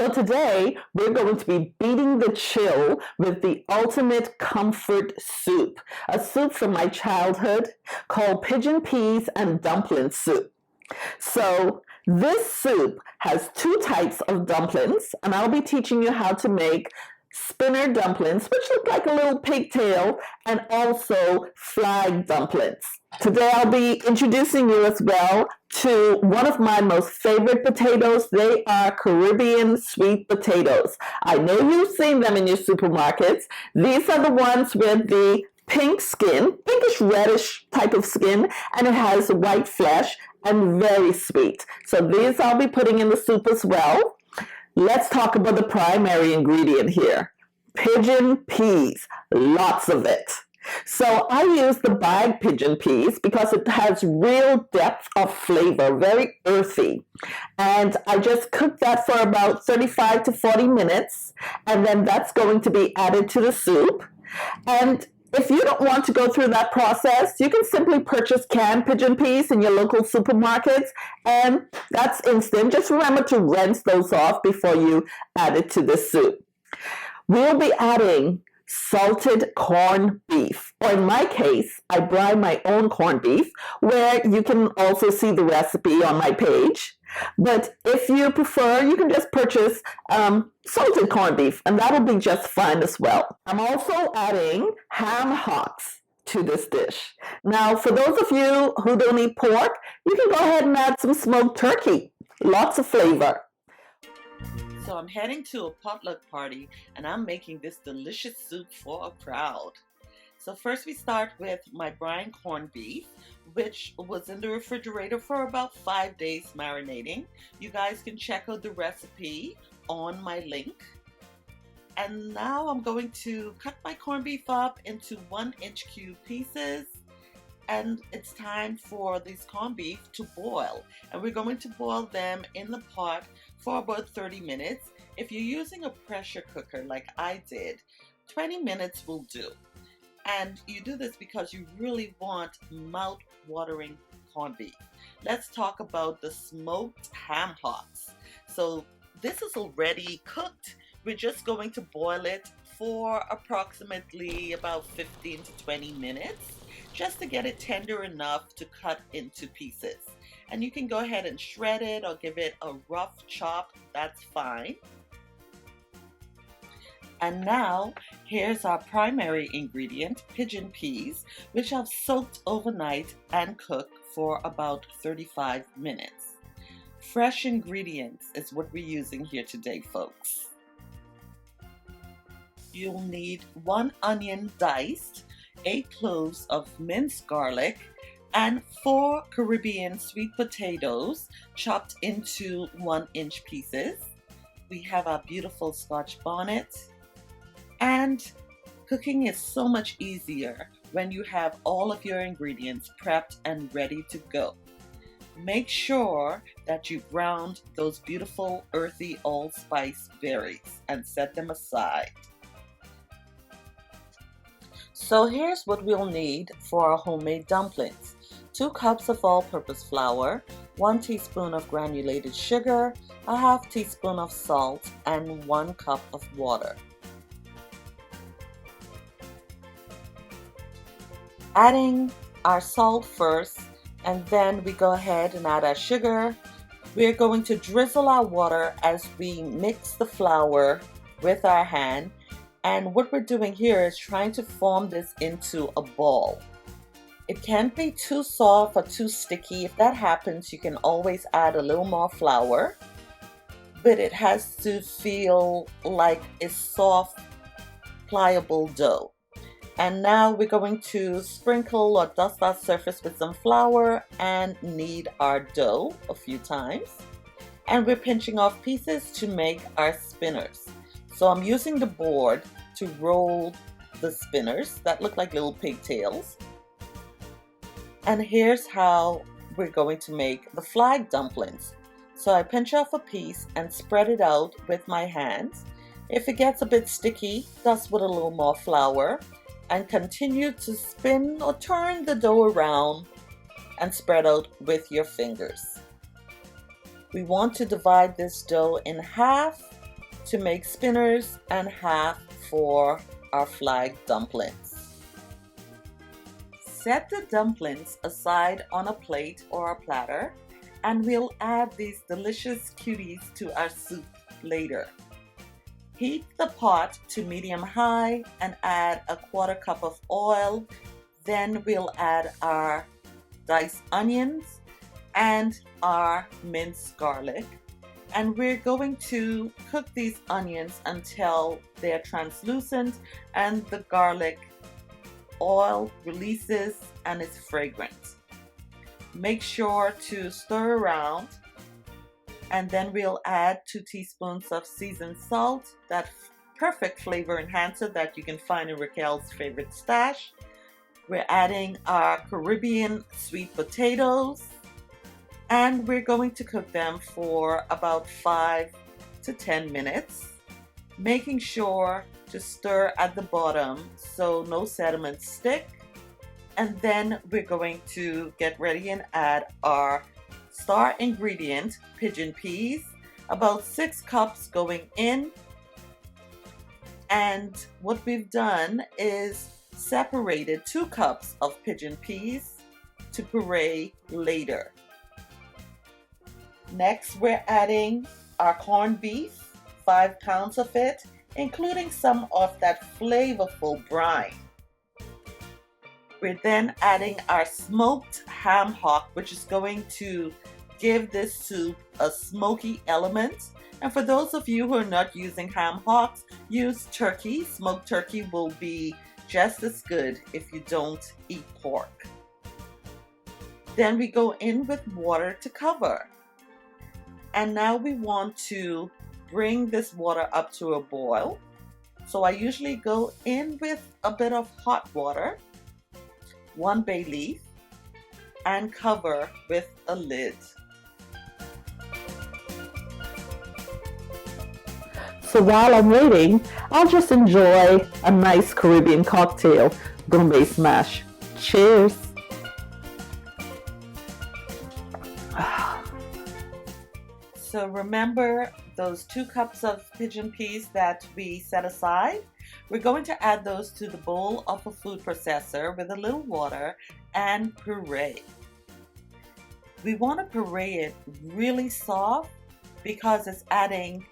So today we're going to be beating the chill with the ultimate comfort soup, a soup from my childhood called pigeon peas and dumpling soup. So this soup has two types of dumplings, and I'll be teaching you how to make spinner dumplings, which look like a little pigtail, and also flag dumplings. Today I'll be introducing you as well to one of my most favorite potatoes. They are Caribbean sweet potatoes. I know you've seen them in your supermarkets. These are the ones with the pink skin, pinkish reddish type of skin, and it has white flesh and very sweet. So these I'll be putting in the soup as well. Let's talk about the primary ingredient here. Pigeon peas, lots of it. So I use the bag pigeon peas because it has real depth of flavor, very earthy. And I just cook that for about 35 to 40 minutes, and then that's going to be added to the soup. And if you don't want to go through that process, you can simply purchase canned pigeon peas in your local supermarkets, and that's instant. Just remember to rinse those off before you add it to the soup. We'll be adding salted corned beef, or in my case, I brine my own corned beef, where you can also see the recipe on my page. But if you prefer, you can just purchase salted corned beef, and that'll be just fine as well. I'm also adding ham hocks to this dish. Now, for those of you who don't eat pork, you can go ahead and add some smoked turkey. Lots of flavor. So I'm heading to a potluck party, and I'm making this delicious soup for a crowd. So first we start with my brine corned beef, which was in the refrigerator for about 5 days marinating. You guys can check out the recipe on my link. And now I'm going to cut my corned beef up into 1-inch cube pieces. And it's time for these corned beef to boil. And we're going to boil them in the pot for about 30 minutes. If you're using a pressure cooker like I did, 20 minutes will do. And you do this because you really want mouth-watering corned beef. Let's talk about the smoked ham hocks. So this is already cooked. We're just going to boil it for approximately about 15 to 20 minutes, just to get it tender enough to cut into pieces. And you can go ahead and shred it or give it a rough chop, that's fine. And now, here's our primary ingredient, pigeon peas, which I've soaked overnight and cooked for about 35 minutes. Fresh ingredients is what we're using here today, folks. You'll need 1 onion diced, 8 cloves of minced garlic, and 4 Caribbean sweet potatoes chopped into 1-inch pieces. We have our beautiful Scotch bonnet. And cooking is so much easier when you have all of your ingredients prepped and ready to go. Make sure that you ground those beautiful earthy allspice berries and set them aside. So here's what we'll need for our homemade dumplings. 2 cups of all-purpose flour, 1 teaspoon of granulated sugar, a 1/2 teaspoon of salt, and 1 cup of water. Adding our salt first, and then we go ahead and add our sugar. We're going to drizzle our water as we mix the flour with our hand. And what we're doing here is trying to form this into a ball. It can't be too soft or too sticky. If that happens, you can always add a little more flour. But it has to feel like a soft, pliable dough. And now we're going to sprinkle or dust our surface with some flour and knead our dough a few times. And we're pinching off pieces to make our spinners. So I'm using the board to roll the spinners that look like little pigtails. And here's how we're going to make the flag dumplings. So I pinch off a piece and spread it out with my hands. If it gets a bit sticky, dust with a little more flour. And continue to spin or turn the dough around and spread out with your fingers. We want to divide this dough in half to make spinners and half for our flag dumplings. Set the dumplings aside on a plate or a platter, and we'll add these delicious cuties to our soup later. Heat the pot to medium-high and add a 1/4 cup of oil. Then we'll add our diced onions and our minced garlic. And we're going to cook these onions until they're translucent and the garlic oil releases and is fragrant. Make sure to stir around, and then we'll add 2 teaspoons of seasoned salt, that perfect flavor enhancer that you can find in Raquel's favorite stash. We're adding our Caribbean sweet potatoes, and we're going to cook them for about 5 to 10 minutes, making sure to stir at the bottom so no sediments stick. And then we're going to get ready and add our star ingredient, pigeon peas, about 6 cups going in. And what we've done is separated 2 cups of pigeon peas to puree later. Next, we're adding our corned beef, 5 pounds of it, including some of that flavorful brine. We're then adding our smoked ham hock, which is going to give this soup a smoky element. And for those of you who are not using ham hocks, use turkey. Smoked turkey will be just as good if you don't eat pork. Then we go in with water to cover. And now we want to bring this water up to a boil. So I usually go in with a bit of hot water, 1 bay leaf, and cover with a lid. So while I'm waiting, I'll just enjoy a nice Caribbean cocktail, gourmet smash. Cheers! So remember those 2 cups of pigeon peas that we set aside? We're going to add those to the bowl of a food processor with a little water and puree. We want to puree it really soft because it's adding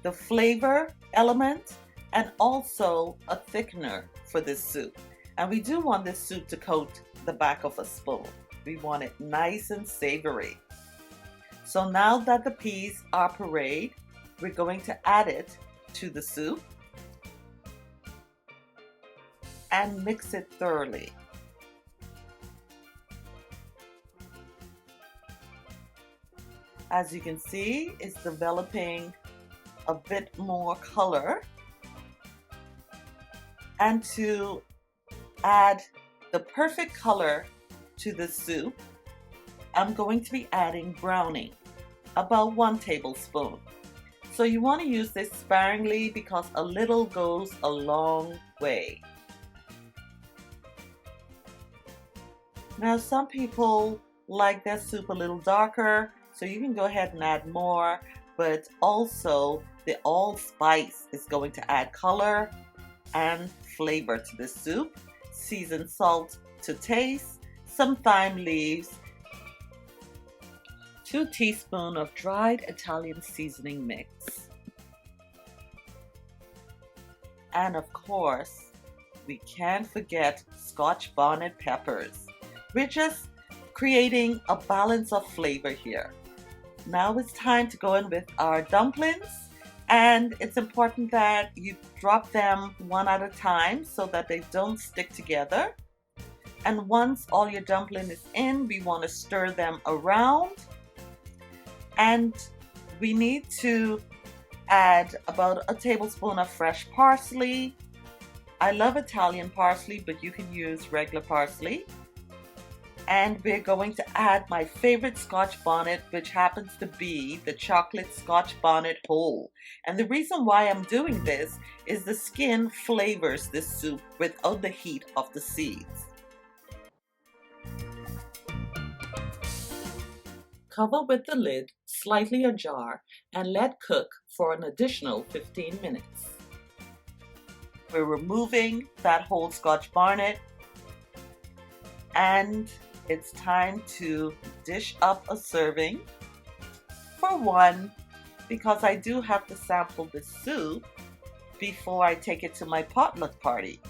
the flavor element and also a thickener for this soup. And we do want this soup to coat the back of a spoon. We want it nice and savory. So now that the peas are pureed, we're going to add it to the soup and mix it thoroughly. As you can see, it's developing a bit more color. And to add the perfect color to the soup, I'm going to be adding browning, about 1 tablespoon. So you want to use this sparingly because a little goes a long way. Now some people like their soup a little darker, so you can go ahead and add more, but also the ALLSPICE is going to add color and flavor to the soup. Seasoned salt to taste, some thyme leaves, 2 teaspoons of dried Italian seasoning mix. And of course, we can't forget Scotch bonnet peppers. We're just creating a balance of flavor here. Now it's time to go in with our dumplings, and it's important that you drop them one at a time so that they don't stick together. And once all your dumpling is in, we want to stir them around, and we need to add about a tablespoon of fresh parsley. I love Italian parsley, but you can use regular parsley. And we're going to add my favorite Scotch bonnet, which happens to be the chocolate Scotch bonnet whole. And the reason why I'm doing this is the skin flavors this soup without the heat of the seeds. Cover with the lid, slightly ajar and let cook for an additional 15 minutes. We're removing that whole Scotch bonnet, and it's time to dish up a serving. For one, because I do have to sample the soup before I take it to my potluck party.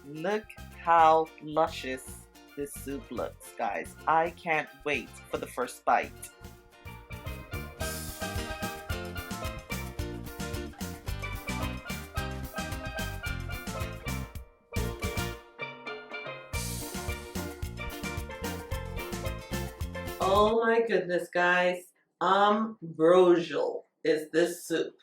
Look how luscious this soup looks, guys. I can't wait for the first bite. Oh my goodness, guys. Ambrosial is this soup.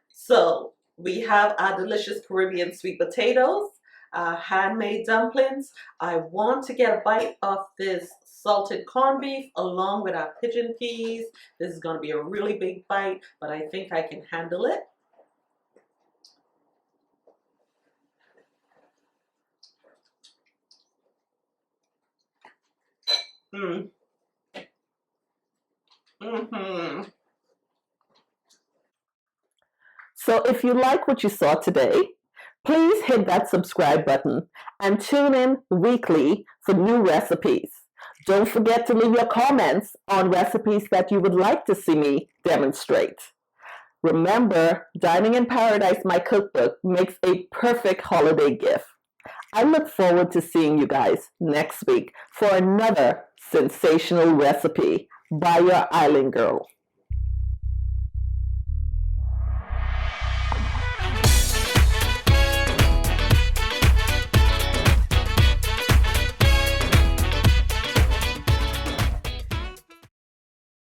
So we have our delicious Caribbean sweet potatoes, handmade dumplings. I want to get a bite of this salted corned beef along with our pigeon peas. This is going to be a really big bite, but I think I can handle it. So if you like what you saw today, please hit that subscribe button and tune in weekly for new recipes. Don't forget to leave your comments on recipes that you would like to see me demonstrate. Remember, Dining in Paradise, my cookbook, makes a perfect holiday gift. I look forward to seeing you guys next week for another sensational recipe by your island girl.